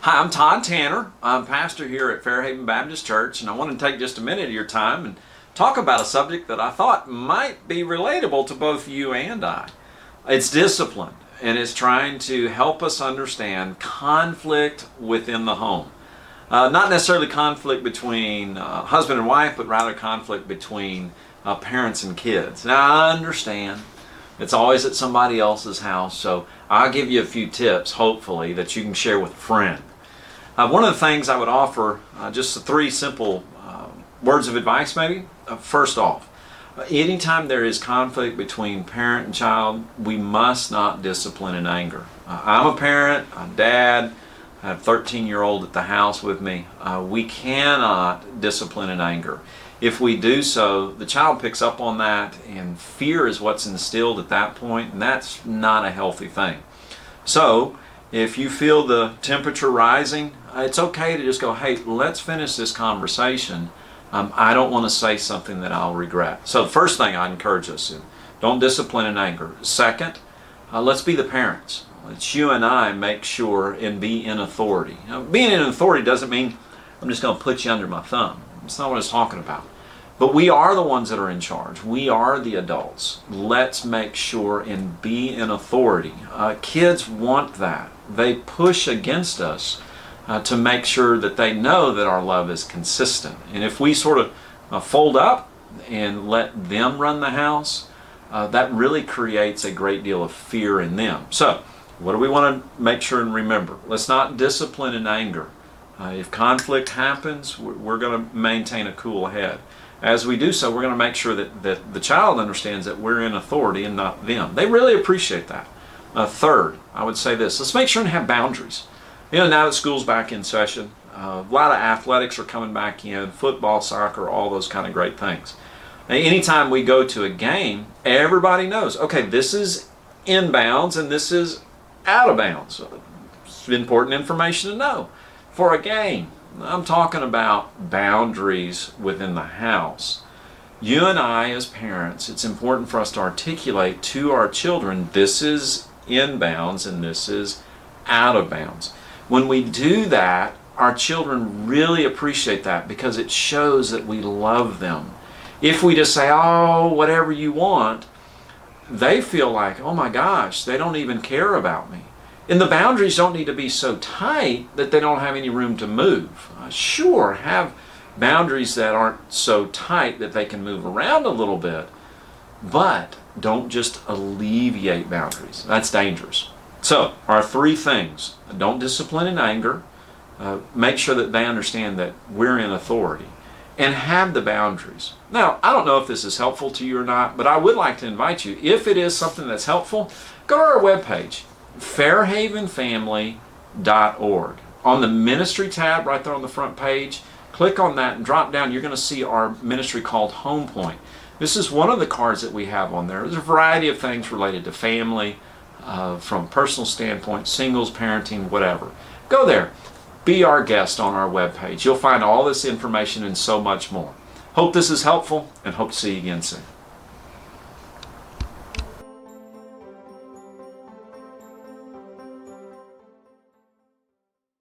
Hi, I'm Todd Tanner. I'm pastor here at Fairhaven Baptist Church, and I want to take just a minute of your time and talk about a subject that I thought might be relatable to both you and I. It's discipline, and it's trying to help us understand conflict within the home. Not necessarily conflict between husband and wife, but rather conflict between parents and kids. Now, I understand it's always at somebody else's house, so I'll give you a few tips, hopefully, that you can share with a friend. One of the things I would offer, just three simple words of advice maybe. First off, anytime there is conflict between parent and child, we must not discipline in anger. I'm a parent, I'm dad, I have a 13-year-old at the house with me. We cannot discipline in anger. If we do so, the child picks up on that, and fear is what's instilled at that point, and that's not a healthy thing. So, if you feel the temperature rising, it's okay to just go, hey, let's finish this conversation. I don't want to say something that I'll regret. So the first thing I encourage us in, don't discipline in anger. Second, let's be the parents. Let's you and I make sure and be in authority. Now, being in authority doesn't mean I'm just going to put you under my thumb. That's not what it's talking about. But we are the ones that are in charge. We are the adults. Let's make sure and be in authority. Kids want that. They push against us to make sure that they know that our love is consistent. And if we sort of fold up and let them run the house, that really creates a great deal of fear in them. So, what do we want to make sure and remember? Let's not discipline in anger. If conflict happens, we're going to maintain a cool head. As we do so, we're going to make sure that the child understands that we're in authority and not them. They really appreciate that. Third, I would say this. Let's make sure and have boundaries. You know, now that school's back in session, a lot of athletics are coming back in, football, soccer, all those kind of great things. Now, anytime we go to a game, everybody knows, okay, this is inbounds and this is out of bounds. It's important information to know. For a game, I'm talking about boundaries within the house. You and I as parents, it's important for us to articulate to our children, this is inbounds and this is out of bounds. When we do that, our children really appreciate that because it shows that we love them. If we just say, oh, whatever you want, they feel like, oh my gosh, they don't even care about me. And the boundaries don't need to be so tight that they don't have any room to move. Sure, have boundaries that aren't so tight that they can move around a little bit, but don't just alleviate boundaries. That's dangerous. So, our three things. Don't discipline in anger. Make sure that they understand that we're in authority. And have the boundaries. Now, I don't know if this is helpful to you or not, but I would like to invite you, if it is something that's helpful, go to our webpage, fairhavenfamily.org. On the ministry tab right there on the front page, click on that and drop down. You're going to see our ministry called Home Point. This is one of the cards that we have on there. There's a variety of things related to family, from a personal standpoint, singles, parenting, whatever. Go there. Be our guest on our webpage. You'll find all this information and so much more. Hope this is helpful and hope to see you again soon.